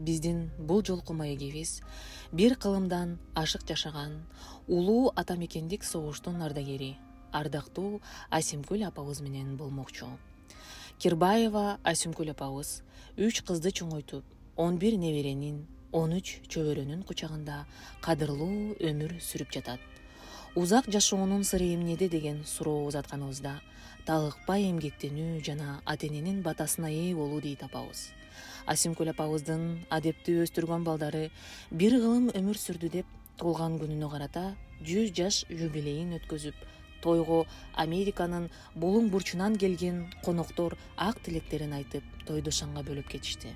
биздин бул жолку маегибиз бир кылымдан ашык жашаган улуу ата мекендик согуштун ардагери ардактуу Асимкүл апабыз менен болмокчу. Кирбаева Асимкүл апабыз 3 кызды чоңойтуп, 11 неберенин, 13 чөбөрөнүн кучагында кадырлуу өмүр сүрүп жатат. Узак жашоонун сыры эмнеде деген суроо узатканыбызда талыкпай эмгектенүү жана ата-эненин батасына ээ болуу дейт апабыз. Асимкүл апабыздын адептүү өстүргөн балдары бир кылым өмүр сүрдү деп туулган күнүнө карата 100 жаш юбилейин өткөзүп, тойго Американын булуң бурчунан келген коноктор ак тилектерин айтып, тойду шаңга бөлүп кетишти.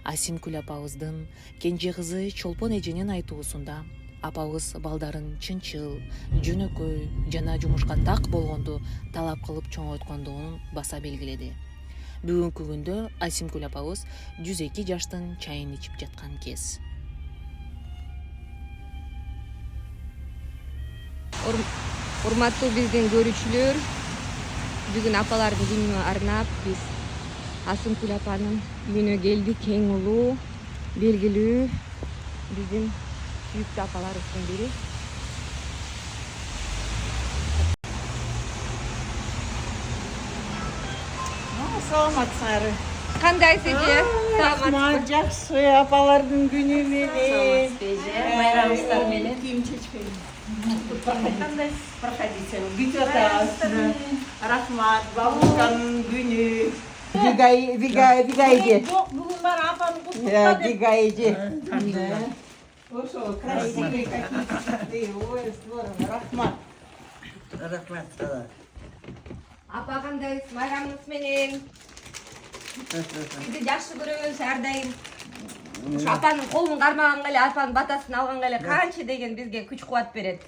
Асимкүл апабыздын кенже кызы Чолпон эженин айтуусунда апабыз балдарын чынчыл, жөнөкөй жана жумушка так болгонду талап кылып чоңойткондугун баса белгиледи. Бүгүнкү күндө Асимкүл апабыз 102 жаштын чайын ичип жаткан кез. Урматтуу биздин көрүүчүлөр, бүгүн апалардын күнүнө арнап биз Асимкүл апанын үйүнө келдик. Кең улуу, белгилүү биздин сүйүктүү апаларыбыздын бири. Саламатсыңар. Кандайсыз эже? Рахмат, жакшы апалардын күнү менен. Байрамыңыздар менен. Кийим чечпейм. Проходите. Бүтүп атабыз. Рахмат, бабушканын күнү. Вигайди. Жок, бүгүн бар апаны куттукта деп. Вигайди. Ошо красивый какие-то. Ой, здорово. Рахмат. Рахмат. Апа кандайсыз? Байрамыңыз менен. Сизди жакшы көрөбүз ар дайым. Ушу апанын колун кармаганга эле, апанын батасын алганга эле канча деген бизге күч кубат берет.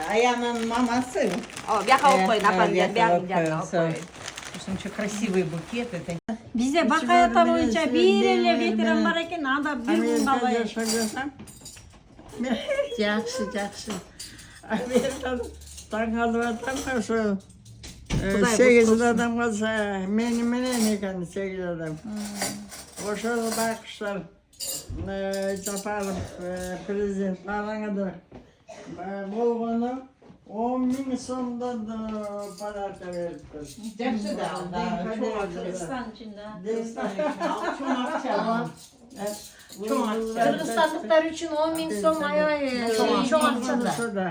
Аянын мамасы. О, бияка алып коюн, апанын биягын жанына алып коюн. Ошончо красивый букет это. Бизде Бакай ата боюнча бир эле ветеран бар экен, анда бир күн калбай. Жакшы. Таң алып атам ошо 8 адам калса, мени менен экен 8 адам. Ошол бакыштар Жапаров президент алаңада болгону 10 000 сомдон подарка бериптир. Жакшы Кыргызстандыктар үчүн 10 000 сом аябай чоң акча да.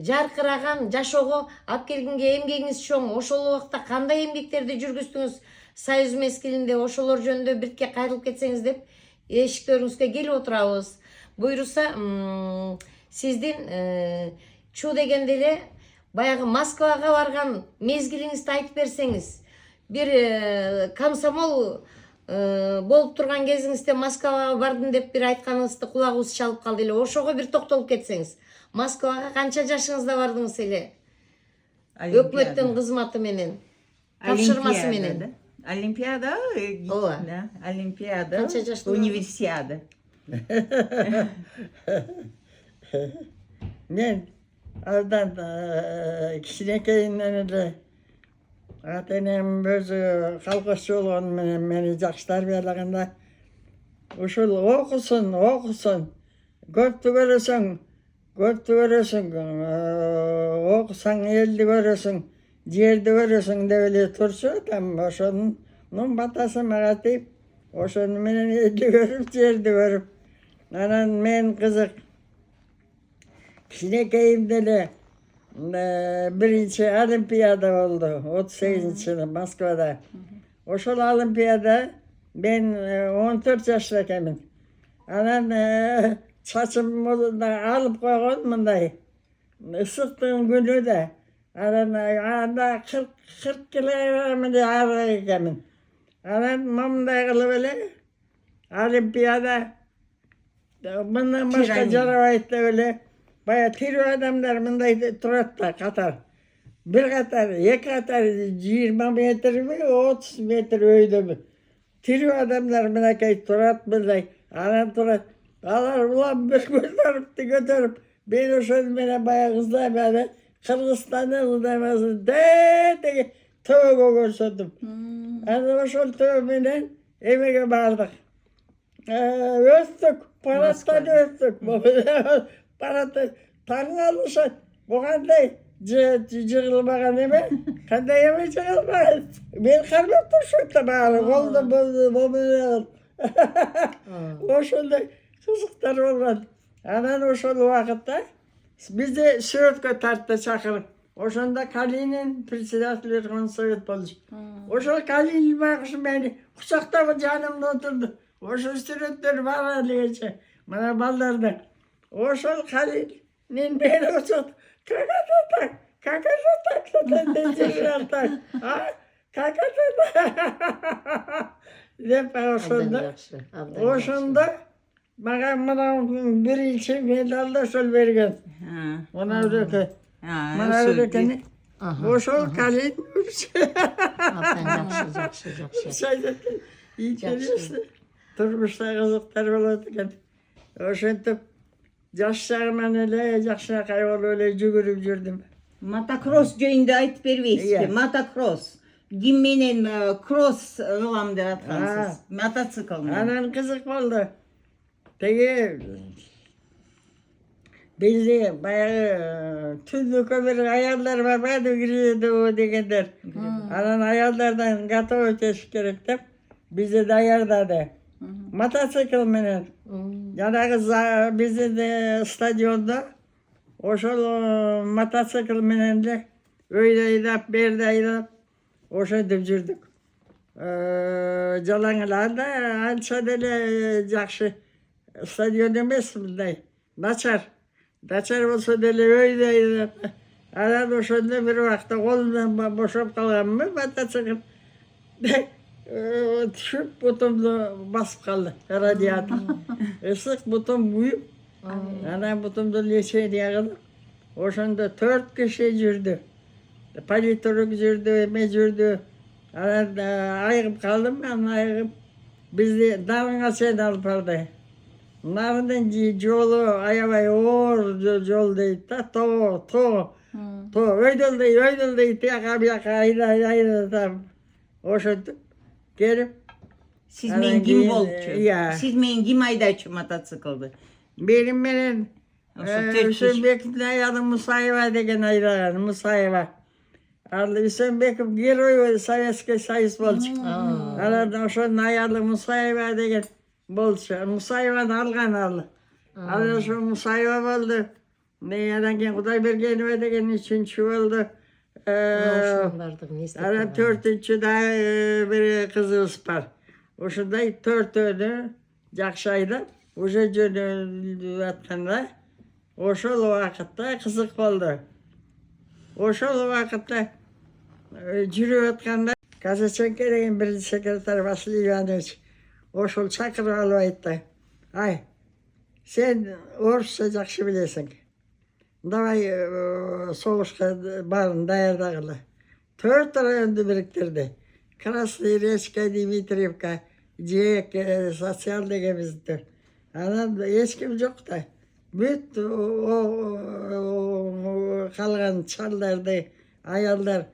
Жаркыраган жашоого алып келгенге эмгегиңиз чоң. Ошол убакта кандай эмгектерди жүргүздүңүз? Союз мезгилинде ошолор жөнүндө бирке кайрылып кетсеңиз деп эшиктериңизге келип отурабыз. Буйруса, сиздин чу дегенде эле баягы Москвага барган мезгилиңизди айтып берсеңиз. Бир комсомол болуп турган кезиңизде Москвага бардым деп бир айтканыңызды кулагыбыз чалып калды эле. Ошого бир токтолуп кетсеңиз. Москвага канча жашыңызда бардыңыз эле? Өкмөттүн кызматы менен, тапшырмасы менен. Олимпиада, Олимпиада, Канча жаштуу? универсиада. Мен алдан кичинекейинен эле ата-энем өзү колхозчу болгону менен мени жакшы тарбиялаганда ушул окусун, көптү көрөсүң, окусаң элди көрөсүң, жерди көрөсүң деп эле турчу. Там ошонун батасы мага тийип, ошону менен элди көрүп, жерди көрүп. Анан мен кызык кичинекейимде эле биринчи Олимпиада болду 38-жылы Москвада. Ошол Олимпиада мен 14 жашта экенмин. Анан чачымды алып койгон мындай ысыктын күнү да. Анан анда 40 килограммдай ары экенмин. Анан мындай кылып эле Олимпиада мындан башка жарабайт деп эле бая тирүү адамдар мындай турат да катар. Бир катар, эки катар 20 метрби, 30 метр өйдөбү. Тирүү адамдар мынакей турат мындай, анан турат. Алар улам бир көтөрүп, мен ошону менен бая кыздайм, Кыргызстандын ылдамасын деге төбөгө көрсөтүп. Ana ошол төбө менен эмеге бардык. Өстүк, параттан өстүк. Паратта таң алышат. Бу кандай жыгылбаган эме? Кандай эме жыгылбаган? Мен кармап турушат да баары. Болду. Ошондой кызыктар болгон. Анан ошол убакытта бизди сөткө тартты чакырып. Ошондо Калинин председатель Верховный Совет болчу. Ошол Калин багыш мени кучактап жанымда отурду. Ошол сүрөттөр бар элече. Мына балдарды. Ошол Калинин мени кучактап деп ошондо мага мына биринчи медалды ошол берген. Мына өлкө. Мына өлкөнү. Ошол Калин. Жакшы. Интересно. Турмушта кызыктар болот экен. Ошентип жаш шагыман эле жакшынакай болуп эле жүгүрүп жүрдүм. Мотокросс жөнүндө айтып бербейсизби? Мотокросс. Ким менен кросс кылам деп аткансыз? Мотоцикл менен. Анан кызык болду. Теги бизде баягы түндүккө бир аялдар барбайбы кирди дегендер. Анан аялдардан готовить этиш керек деп бизди даярдады. Мотоцикл менен. Жанагы биздин стадиондо ошол мотоцикл менен эле өйдө айдап, берде айдап, ошентип жүрдүк. Жалаң эле анда анча деле жакшы стадион эмес мындай. Начар болсо деле өйдө айдап. Анан ошондо бир убакта колумдан бошоп калганмы мотоцикл. Түшүп бутумду басып калды радиатор. Ысык бутум күйүп. Анан бутумду лечение кылып, ошондо 4 киши жүрдү. Политрук жүрдү, эме жүрдү. Анан айыгып калдым, анан айыгып бизди Нарынга чейин алып барды. Нарындын жолу аябай оор жол дейт да, тоо. Өйдөлдөй тияка бияка айда. Ошентип келип. Siz men kim болчу? Siz men kim айдачу мотоциклды? Benim менен Үсөнбековдун аялы Мусаева деген айдаган, Мусаева. Ал Үсөнбеков герой Советский Союз болчу. Анан ошонун аялы Мусаева деген болчу. Мусаеваны алган ал. Ал ошо Мусаева болду. Анан кийин Кудайбергенова деген 3-чү болду. Анан 4-чү да бир кызыбыз бар. Ошондой 4-өнү жакшы айдап уже жөнөлүп атканда ошол убакытта кызык болду. Ошол убакытта жүрүп атканда Казаченко деген биринчи секретарь Василий Иванович ошол чакырып алып айтты. Ай, сен орусча жакшы билесиң. Давай согушка барын даярдагыла. 4 районду бириктирди. Красный Речка, Дмитриевка, Жек, социал дегенбизди. Анан эч ким жок да. Бүт калган чалдарды, аялдар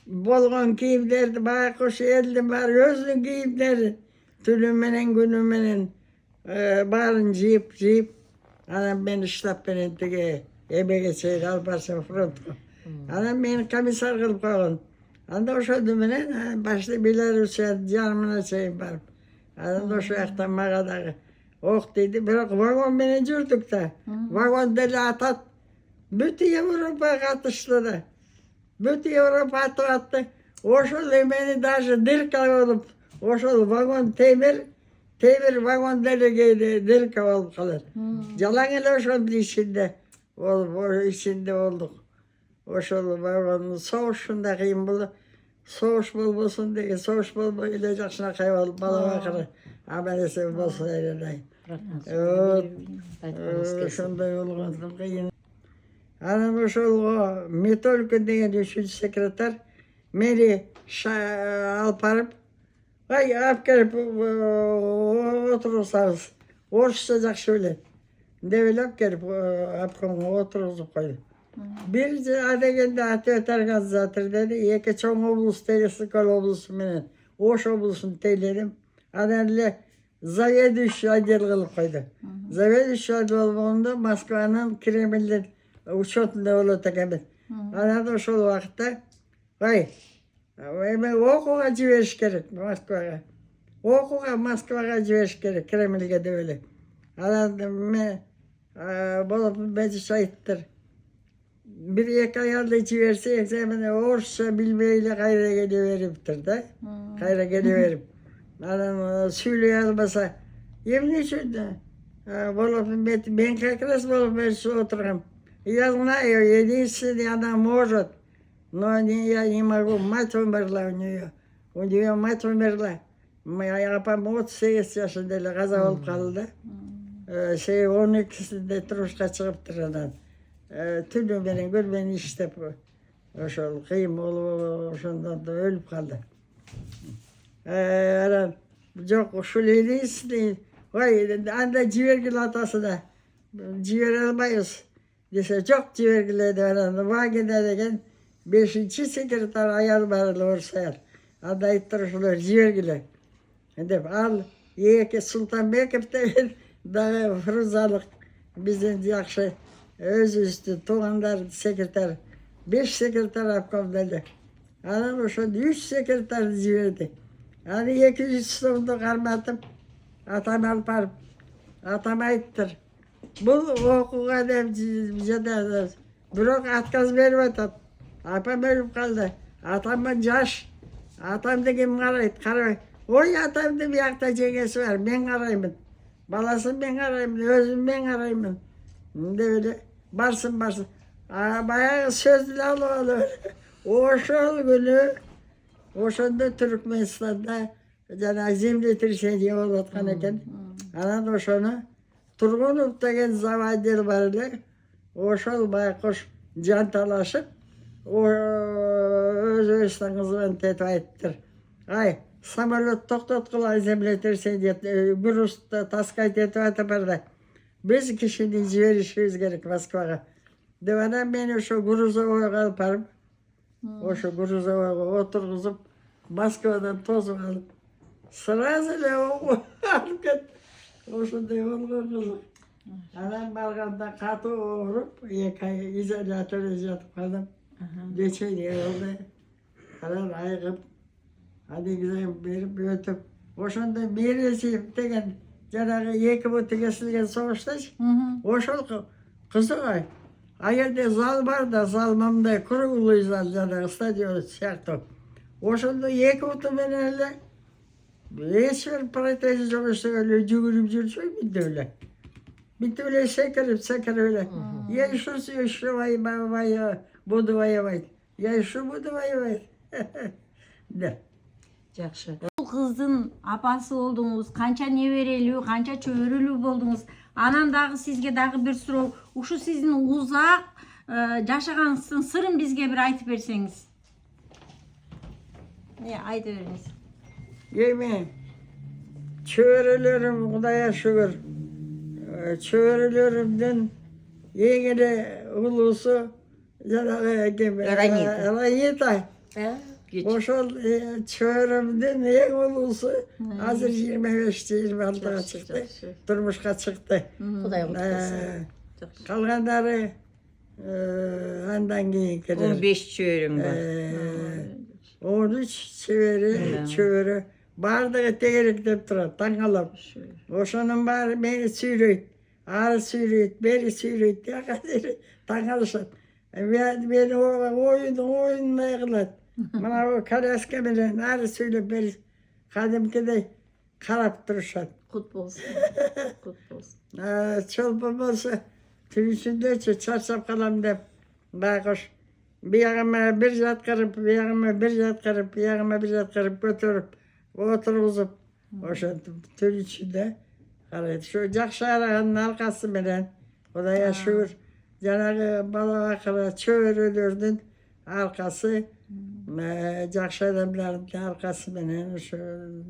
болгон кийимдерди байкуш элдин баары өзүнүн кийимдерин түнү менен күнү менен баарын жийип анан мени штаб менен тиги эмеге чейин алып барсам фронтко. Анан мени комиссар кылып койгон. Анда ошону менен башта Белоруссия жарымына чейин барып. Анан ошол жактан мага дагы ок дейди, бирок вагон менен жүрдүк да. Вагон деле атат. Бүт Европа катышты да. Бүт Европа атып атты. Ошол эмени даже дырка болуп, ошол вагон темир вагон деле кээде дырка болуп калат. Жалаң эле ошонун ичинде болдук. Ошол вагон согушунда кыйын болду. Согуш болбосун деген, согуш болбой эле жакшынакай болуп бала бакыры. Амелесе болсо эле. Ошондой болгон кыйын. Анан ошол Метолкин деген 3-чү секретарь мени алып барып, алып келип отургузсаңыз, орусча жакшы билет деп эле алып келип обкомго отургузуп койду. Бир адегенде ответ организатор деди, 2 чоң облус, Терескөл облусу менен ошо болсын тейледим. Анан эле заведующий отдел кылып койду. Заведующий отдел болгондо Москванын Кремльдин учетунда болот экенмин. Анан ошол убакытта ой, эме окууга жибериш керек Москвага. Окууга Москвага жибериш керек, Кремльге деп эле. Анан мен болуп мечиш айттыр. Bir екі ayalda жиберсең, сен міне орысша билбей эле кайра келе бериптир да. Кайра келе берип. Анан сүйлөй албаса, эмне үчүн болуп мен как раз болуп отургам. Я знаю, единственный она может, но я не могу. Мать умерла у нее. У нее мать умерла. Моя апам 38 жашында эле каза болуп калды да. 12-синде турмушка чыгыптыр анан. Түнү менен көрмөн иштеп ошол кыйын болуп ошондон да өлүп калды. Анан жок ушул единственный, ой, анда жибергиле атасына. Жибере албайбыз десе, жок жибергиле деп анан Вагина деген 5-секретарь аял бар эле орус аял. Анда айттыр ошолор жибергиле деп. Ал эки Султанбеков деген дагы фрузалык биздин жакшы өзүбүздүн туугандар секретарь, 5 секретарь обком делди. Анан ошол 3 секретарь жиберди. Аны 200 сомду карматып, атам алып барып, атам айттыр. Бул окууга деп жада бирок отказ берип атат. Апам өлүп калды. Атаман жаш. Атамды ким карайт? Карабай. Ой, атамды биякта жеңеси бар, мен караймын. Баласын мен караймын, өзүм мен караймын. Деп эле барсын. Баягы сөздү алып алып. Ошол күнү ошондо Түркмөнстанда жана землетрясение болуп аткан экен. Анан ошону Тургунов деген заводил бар эле. Ошол байкуш жанталашып, өзүбүздүн кызмат этип айттыр. Ай, самолет токтоткула, землетрясение, грузду таскать этип атыптыр да. Биз кишини жиберишибиз керек Москвага. Деп анан мен ошо грузовойго алып барып, ошо грузовойго отургузуп, Москвадан тосуп алып, сразу эле алып кеттим. Ошондой болгон кызык. Анан барганда катуу ооруп, 2 ай изолятордо жатып калдым. Лечение болду. Анан айыгып, экзамен берип өтүп, ошондо Мерезиев деген жанагы 2 бут кесилген согуштачы. Ошол кызык. А жерде зал бар да, зал мындай круглый зал, жанагы стадион сыяктуу. Ошондо 2 буту менен эле эч бир протез жок эле жүгүрүп жүрсөй бүйтүп эле. Бүйтүп эле секирип эле. Я еще буду воевать. Я еще буду воевать. Да. Жакшы. Бул кыздын апасы болдуңуз, канча неберелүү, канча чөбөрөлүү болдуңуз. Анан дагы сизге дагы бир суроо, ушу сиздин узак жашаганыңыздын сырын бизге бир айтып берсеңиз. Айтып бериңиз. Эми чөбөрөлөрүм Кудайга шүгүр. Чөбөрөлөрүмдүн эң эле улуусу жанагы Ранита. Ошол чөбөрөмдүн эң улуусу азыр 25-26 чыкты. Турмушка чыкты. Кудай куткарсын. Калгандары андан кийинкилер. 15 чөбөрөң бар. 13 чөбөрө бардыгы тегеректеп турат, таң калам. Ошонун баары мени сүйрөйт. Ары сүйрөйт, бери сүйрөйт, таң калышат. Мени оюндай кылат. Мына коляска менен ары сүйлөп бери кадимкидей карап турушат. Кут болсун. Кут болсун. Чолпон болсо түнүсүндөчү чарчап калам деп байкуш биягыма бир жаткырып, биягыма бир жаткырып, биягыма бир жаткырып көтөрүп, отургузуп, ошентип түнүсүндө карайт. Ушу жакшы караганын аркасы менен Кудайга шүгүр, жанагы бала бакыра чөбөрөлөрдүн аркасы, жакшы адамдардын аркасы менен ушу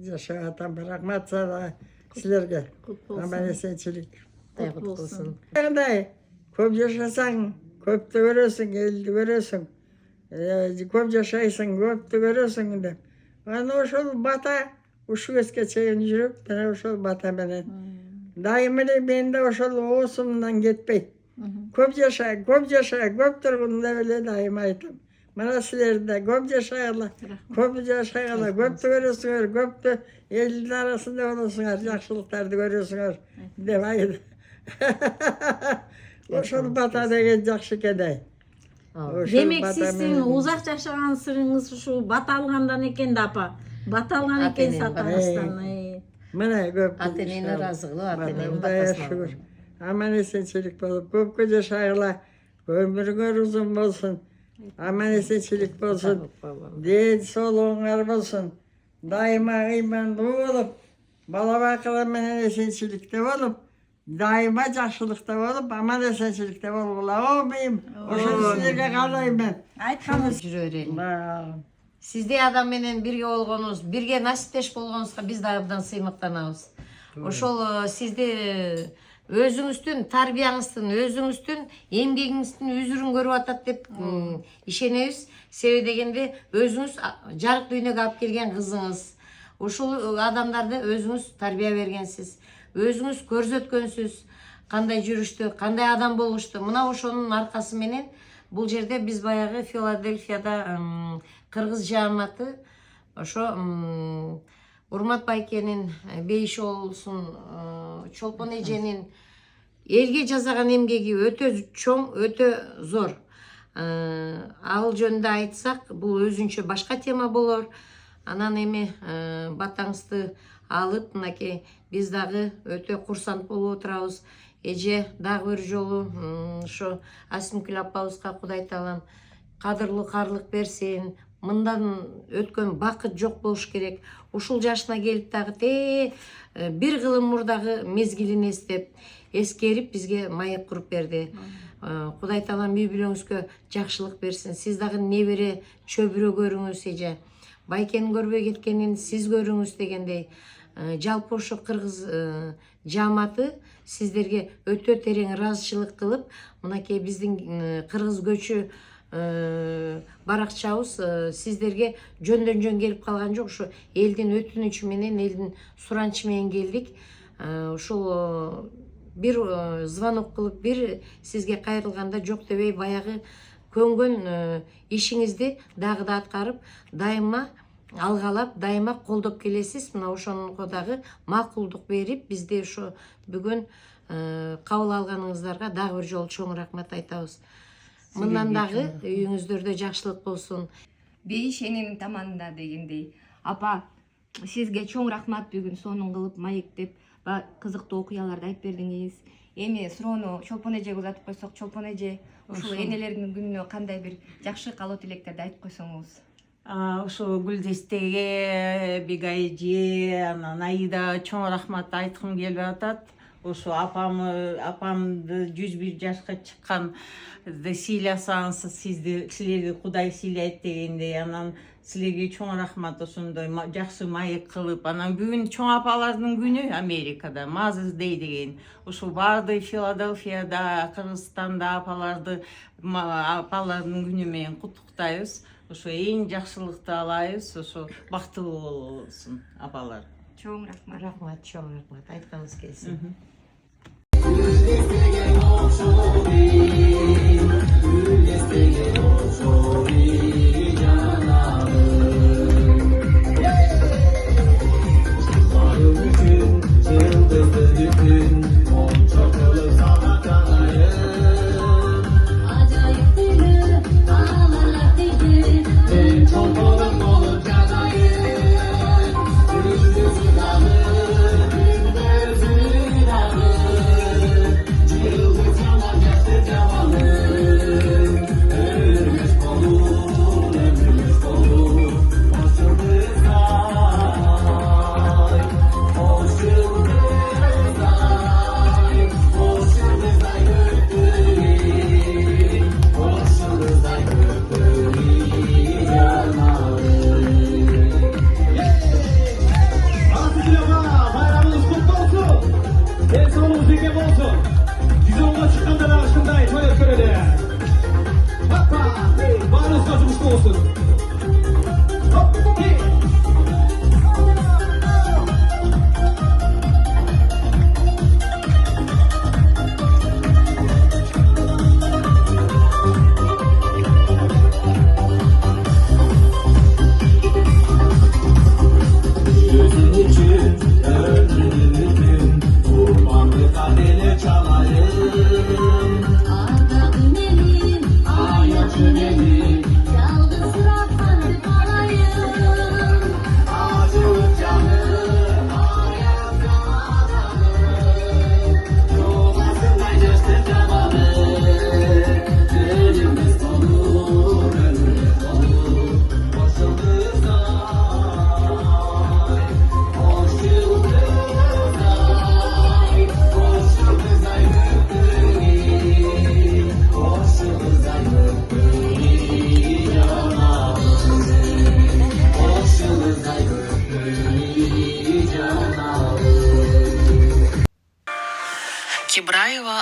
жашап атам. Рахмат силерге. Аман-эсенчилик. Кудай куткарсын. Кандай көп жашасаң, көптү көрөсүң, элди көрөсүң. Көп жашайсың, көптү көрөсүң деп. Ana ошол бата ушул кезге чейин жүрүп, мына ошол бата менен. Дайым эле мен да ошол оосумдан кетпейт. Көп жаша, көп тургун деп эле дайым айтам. Мына силер да көп жашагыла, көп көрөсүңөр, көптү элдин арасында болосуңар, жакшылыктарды көрөсүңөр деп айтам. Ошол бата деген жакшы экен. Демек сиздин узак жашаган сырыңыз ушу бата алгандан экен да апа. Бата алган экенсиз ата-анаңыздан. Мына көп. Ата-энени ыраазы кылып, ата-эненин Кудайга батасын шүгүр. алган. Аман эсенчилик болуп, көпкө жашагыла, өмүрүңөр узун болсун, аман эсенчилик болсун, ден соолугуңар болсун, дайыма ыймандуу болуп, бала бакыла менен эсенчиликте болуп, дайыма жакшылыкта болуп, аман эсенчиликте болгула. Обийим, ошону силерге каалайм. Айтканыңыз жүрө берейин. Сиздей адам менен бирге болгонуңуз, бирге насиптеш болгонуңузга биз да абдан сыймыктанабыз. Ошол сизди өзүңүздүн тарбияңыздын, өзүңүздүн эмгегиңиздин үзүрүн көрүп атат деп ишенебиз. Себеби дегенде өзүңүз жарык дүйнөгө алып келген кызыңыз. Ушул адамдарды өзүңүз тарбия бергенсиз. Өзүңүз көрсөткөнсүз. Кандай жүрүштү, кандай адам болушту. Мына ошонун аркасы менен бул жерде биз баягы Филадельфияда кыргыз жааматы ошо Урмат байкенин, Бейиш оолусун, Чолпон эженин элге жасаган эмгеги өтө чоң, өтө зор. Ал жөнүндө айтсак, бул өзүнчө башка тема болор. Анан эми батаңызды алып, мынакей биз дагы өтө курсант болуп отурабыз. Эже дагы бир жолу ошо Асимкүл апабызга Кудай таалам кадырлуу карлык берсин. Мындан өткөн бакыт жок болуш керек. Ушул жашына келип дагы бир кылым мурдагы мезгилин эскерип бизге маек куруп берди. Кудай таалам үй бүлөңүзгө жакшылык берсин. Сиз дагы небере чөбүрө көрүңүз эже. Байкенин көрбөй кеткенин сиз көрүңүз дегендей. Жалпы ошо кыргыз жааматы сиздерге өтө терең ыраазычылык кылып, мынакей биздин кыргыз көчү баракчабыз сиздерге жөндөн жөн келип калган жок. Ушу элдин өтүнүчү менен, элдин суранычы менен келдик. Ушул бир звонок кылып, бир сизге кайрылганда жок дебей, баягы көнгөн ишиңизди дагы да аткарып, дайыма алгалап, дайыма колдоп келесиз. Мына ошонго дагы макулдук берип, бизде ошо бүгүн кабыл алганыңыздарга дагы бир жолу чоң рахмат айтабыз. Мындан дагы үйүңүздөрдө жакшылык болсун. Бейиш эненин таманында дегендей. Апа, сизге чоң рахмат бүгүн сонун кылып маектеп, кызыктуу окуяларды айтып бердиңиз. Эми суроону Чолпон эжеге узатып койсок, Чолпон эже, ушул энелердин күнүнө кандай бир жакшы каалоо тилектерди айтып койсоңуз. Ошо Гүлдестеге, Бегай эже, анан Аида чоң рахмат айткым келип атат. Ошо апамды 101 жашка чыкканды сыйласаңыз, силерди Кудай сыйлайт дегендей, анан силерге чоң рахмат ошондой жакшы маек кылып. Анан бүгүн чоң апалардын күнү Америкада, Mother's Day деген. Ошо барды Филадельфияда, Кыргызстанда апалардын күнү менен куттуктайбыз. Ошо эң жакшылыкты алайбыз, ошо бактылуу болсун апалар. Чоң рахмат. Рахмат, чоң рахмат. Айтканыңыз келсин.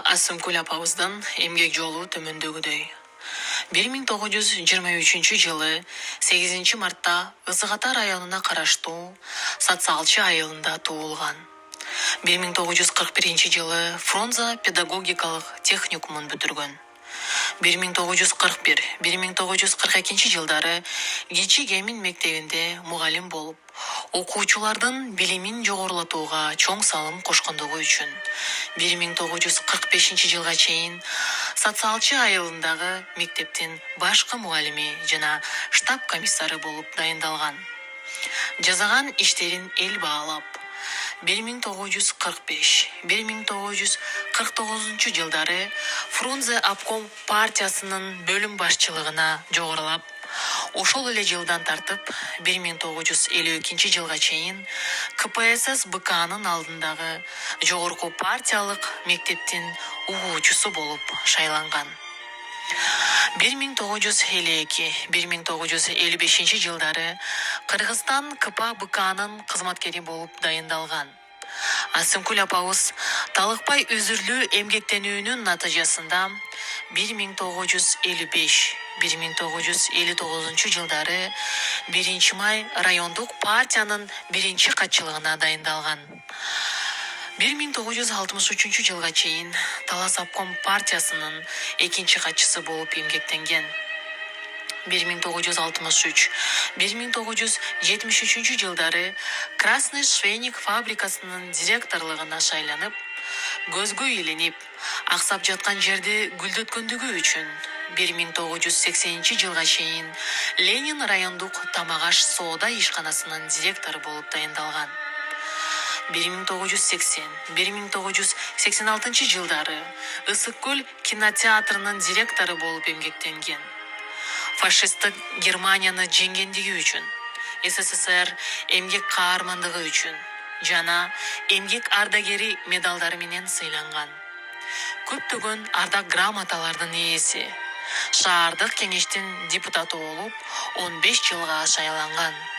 Асымкүл апабыздын эмгек жолу төмөндөгүдөй. 1923 жылы 8 мартта Ысык Ата районуна караштуу Сатсалчы айылында туулган. 1941 жылы Фрунзе педагогикалык техникумун бүтүргөн. 1941-1942 жылдары Кичи Кемин мектебинде мугалим болуп, окуучулардын билимин жогорулатууга чоң салым кошкондугу үчүн 1945 жылга чейин Сатсалчы айылындагы мектептин башкы мугалими жана штаб комиссары болуп дайындалган. Жазаган иштерин эл баалап, 1945-1949 жылдары Фрунзе обком партиясынын бөлүм башчылыгына жогорулап, ошол эле жылдан тартып 1952 жылга чейин КПСС БКнын алдындагы жогорку партиялык мектептин угуучусу болуп шайланган. 1952-1955 жылдары Кыргызстан КП БКнын кызматкери болуп дайындалган. Асымкүл апабыз талыкпай үзүрлүү эмгектенүүнүн натыйжасында 1955-1959 жылдары 1-май райондук партиянын 1-катчылыгына дайындалган. 1963 жылга чейин Талас обком партиясынын 2-катчысы болуп эмгектенген. 1963-1973 жылдары Красный швейник фабрикасынын директорлугуна шайланып, көзгө илинип, аксап жаткан жерди гүлдөткөндүгү үчүн 1980 жылга чейин Ленин райондук тамак-аш соода ишканасынын директору болуп дайындалган. 1980-1986 жылдары Ысык-Көл кинотеатрынын директору болуп эмгектенген. Фашисттик Германияны жеңгендиги үчүн, СССР эмгек каармандыгы үчүн жана эмгек ардагери медалдары менен сыйланган. Көптөгөн ардак грамоталардын ээси, шаардык кеңештин депутаты болуп 15 жылга шайланган.